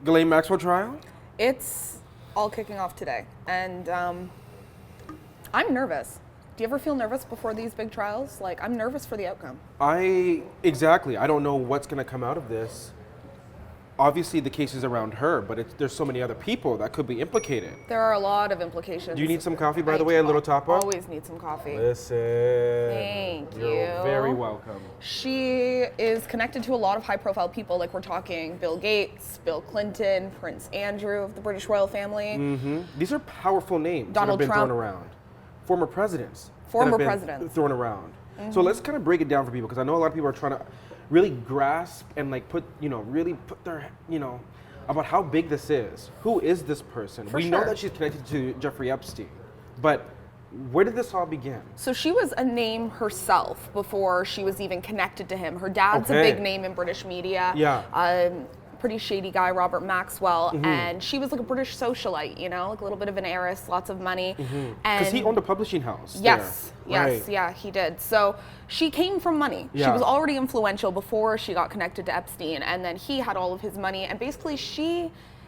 Ghislaine Maxwell trial? It's all kicking off today, and I'm nervous. Do you ever feel nervous before these big trials? Like, I'm nervous for the outcome. Exactly. I don't know what's going to come out of this. Obviously, the case is around her, but there's so many other people that could be implicated. There are a lot of implications. Do you need some coffee, by the way? A little top up? Always need some coffee. Listen. Thank you. You're very welcome. She is connected to a lot of high-profile people, like we're talking Bill Gates, Bill Clinton, Prince Andrew of the British royal family. Mm-hmm. These are powerful names Donald that have been Trump. thrown around. Former presidents. Former that have been presidents. thrown around. Mm-hmm. So let's kind of break it down for people, because I know a lot of people are trying to really grasp and like really put their, about how big this is. Who is this person? We know that she's connected to Jeffrey Epstein, but where did this all begin? So she was a name herself before she was even connected to him. Her dad's a big name in British media. Yeah. Pretty shady guy, Robert Maxwell, and she was like a British socialite, like a little bit of an heiress, lots of money. Because he owned a publishing house. Yes, there. yes, Right. Yeah, he did. So she came from money. Yeah. She was already influential before she got connected to Epstein, and then he had all of his money, and basically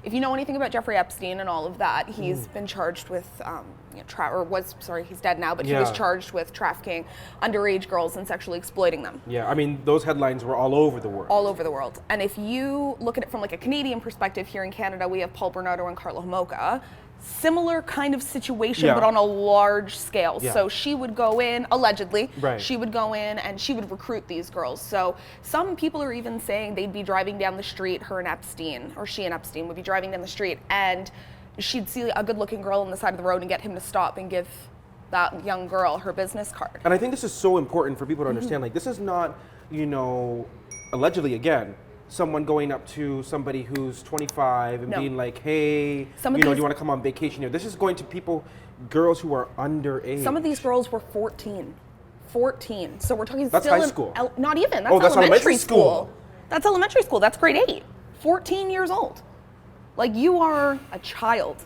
if you know anything about Jeffrey Epstein and all of that, he's been charged with, he's dead now, but he was charged with trafficking underage girls and sexually exploiting them. Yeah, I mean, those headlines were all over the world. All over the world. And if you look at it from like a Canadian perspective, here in Canada, we have Paul Bernardo and Carla Homolka. Similar kind of situation, but on a large scale. Yeah. So she would go in, allegedly, Right. she would go in and she would recruit these girls. So some people are even saying they'd be driving down the street, she and Epstein would be driving down the street, and she'd see a good looking girl on the side of the road and get him to stop and give that young girl her business card. And I think this is so important for people to understand, like, this is not, allegedly, again, someone going up to somebody who's 25 and being like, hey, do you want to come on vacation here? This is going to girls who are underage. Some of these girls were 14. 14. So we're talking That's still high school. Not even. That's elementary school. That's elementary school. That's grade 8. 14 years old. Like, you are a child.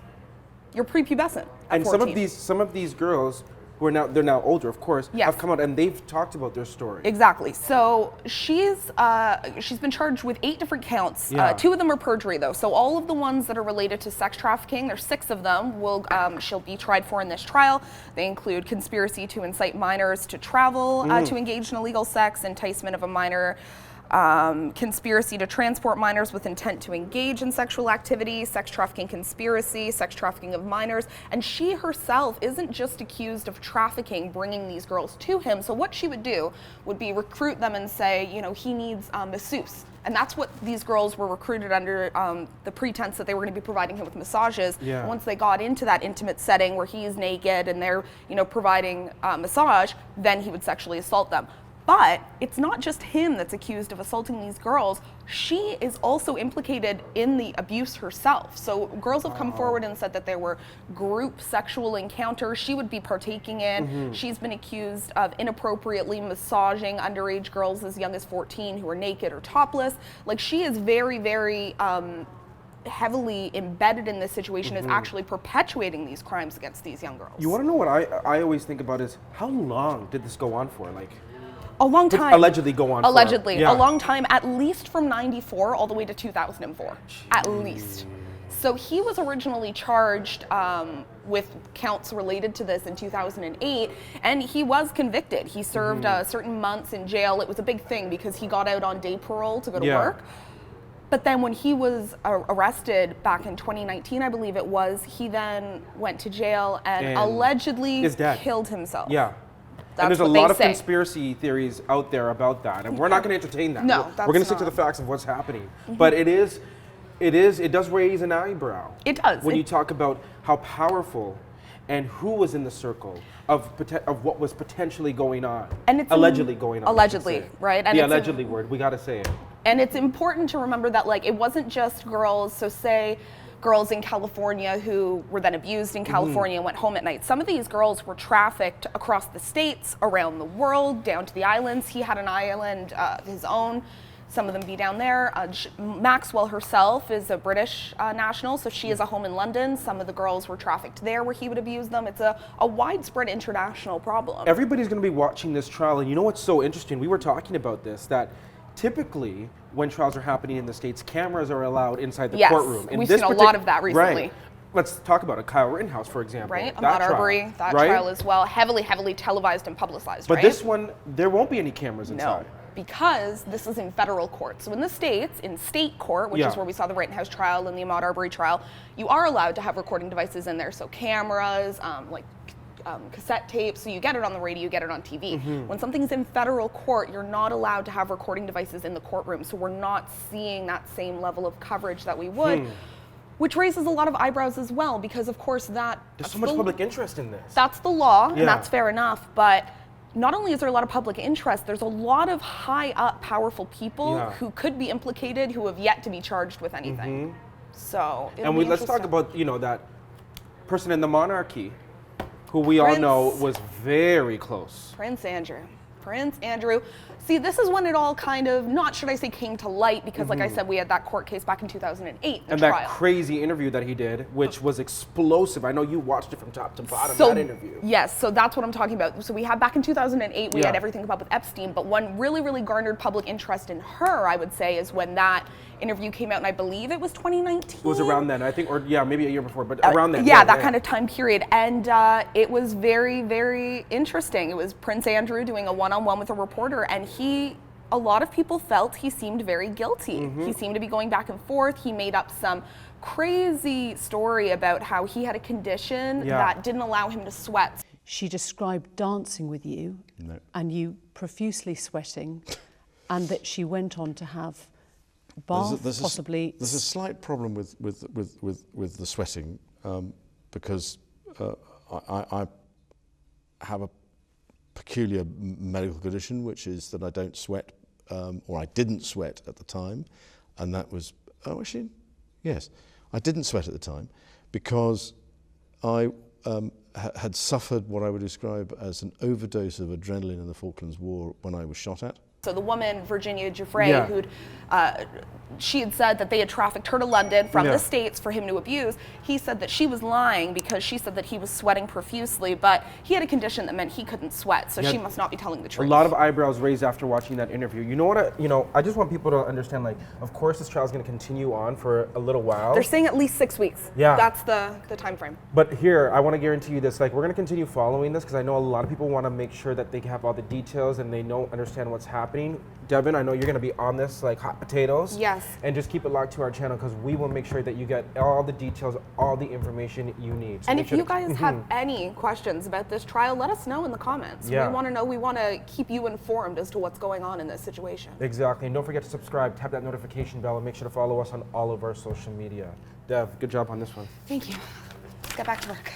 You're prepubescent at 14. some of these girls who are now older, of course, have come out and they've talked about their story. Exactly. So she's been charged with 8 different counts. 2 of them are perjury, though. So all of the ones that are related to sex trafficking, there's 6 of them, she'll be tried for in this trial. They include conspiracy to incite minors to travel to engage in illegal sex, enticement of a minor, conspiracy to transport minors with intent to engage in sexual activity, sex trafficking conspiracy, sex trafficking of minors, and she herself isn't just accused of trafficking, bringing these girls to him. So what she would do would be recruit them and say, he needs a masseuse. And that's what these girls were recruited under, the pretense that they were going to be providing him with massages. Yeah. Once they got into that intimate setting where he's naked and they're, providing massage, then he would sexually assault them. But it's not just him that's accused of assaulting these girls. She is also implicated in the abuse herself. So girls have come forward and said that there were group sexual encounters she would be partaking in. She's been accused of inappropriately massaging underage girls as young as 14 who are naked or topless. Like, she is very, very heavily embedded in this situation, is actually perpetuating these crimes against these young girls. You want to know what I always think about is, how long did this go on for? Like, a long time. Allegedly go on Allegedly. for. Yeah. A long time, at least from 94 all the way to 2004. At least. So he was originally charged with counts related to this in 2008, and he was convicted. He served certain months in jail. It was a big thing because he got out on day parole to go to work. But then when he was arrested back in 2019, I believe it was, he then went to jail and allegedly killed himself. Yeah. That's and there's a lot of conspiracy theories out there about that, and we're not going to entertain that. No, we're going to stick to the facts of what's happening. But it does raise an eyebrow. It does. When you talk about how powerful and who was in the circle of what was potentially going on, and it's allegedly going on. Allegedly, right? And the allegedly word, we got to say it. And it's important to remember that, like, it wasn't just girls. So say girls in California who were then abused in California and went home at night. Some of these girls were trafficked across the states, around the world, down to the islands. He had an island of his own. Some of them be down there. Maxwell herself is a British national, so she has a home in London. Some of the girls were trafficked there where he would abuse them. It's a widespread international problem. Everybody's going to be watching this trial, and you know what's so interesting? We were talking about this, that typically when trials are happening in the States, cameras are allowed inside the yes, courtroom. we've seen a lot of that recently. Right. Let's talk about it. Kyle Rittenhouse, for example. Right, Ahmaud Arbery, that trial as well, heavily televised and publicized, But this one, there won't be any cameras inside. No, because this is in federal court. So in the States, in state court, which is where we saw the Rittenhouse trial and the Ahmaud Arbery trial, you are allowed to have recording devices in there. So cameras, cassette tapes, so you get it on the radio, you get it on TV. When something's in federal court, you're not allowed to have recording devices in the courtroom. So we're not seeing that same level of coverage that we would. Which raises a lot of eyebrows as well, because of course there's so much public interest in this. That's the law, and that's fair enough, but not only is there a lot of public interest, there's a lot of high up powerful people who could be implicated who have yet to be charged with anything. So let's talk about, that person in the monarchy who we all know was very close. Prince Andrew. See, this is when it all kind of, not should I say came to light, because like I said, we had that court case back in 2008, and trial. That crazy interview that he did, which was explosive. I know you watched it from top to bottom, that interview. Yes, so that's what I'm talking about. So we had back in 2008, we had everything about with Epstein, but one really, really garnered public interest in her, I would say, is when that interview came out, and I believe it was 2019. It was around then, I think, or maybe a year before, but around then. That kind of time period, and it was very, very interesting. It was Prince Andrew doing a one-on-one with a reporter, and a lot of people felt he seemed very guilty. He seemed to be going back and forth. He made up some crazy story about how he had a condition that didn't allow him to sweat. She described dancing with you and you profusely sweating, and that she went on to have bath, possibly. There's a slight problem with the sweating because I have a peculiar medical condition, which is that I don't sweat, or I didn't sweat at the time, and that was, yes, I didn't sweat at the time because I had suffered what I would describe as an overdose of adrenaline in the Falklands War when I was shot at. So the woman, Virginia Giuffre, who'd she had said that they had trafficked her to London from the States for him to abuse. He said that she was lying because she said that he was sweating profusely, but he had a condition that meant he couldn't sweat, so she must not be telling the truth. A lot of eyebrows raised after watching that interview. You know what? I just want people to understand. Like, of course, this trial is going to continue on for a little while. They're saying at least 6 weeks. Yeah, that's the time frame. But here, I want to guarantee you this. Like, we're going to continue following this because I know a lot of people want to make sure that they have all the details and they understand what's happening. Devin, I know you're going to be on this like hot potatoes. Yes. And just keep it locked to our channel because we will make sure that you get all the details, all the information you need. So and if you guys have any questions about this trial, let us know in the comments. We want to know. We want to keep you informed as to what's going on in this situation. Exactly. And don't forget to subscribe, tap that notification bell, and make sure to follow us on all of our social media. Dev, good job on this one. Thank you. Let's get back to work.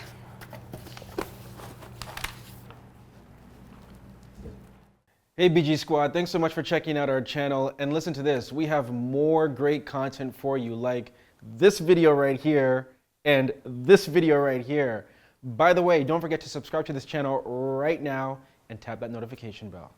Hey BG Squad, thanks so much for checking out our channel, and listen to this, we have more great content for you, like this video right here and this video right here. By the way, don't forget to subscribe to this channel right now and tap that notification bell.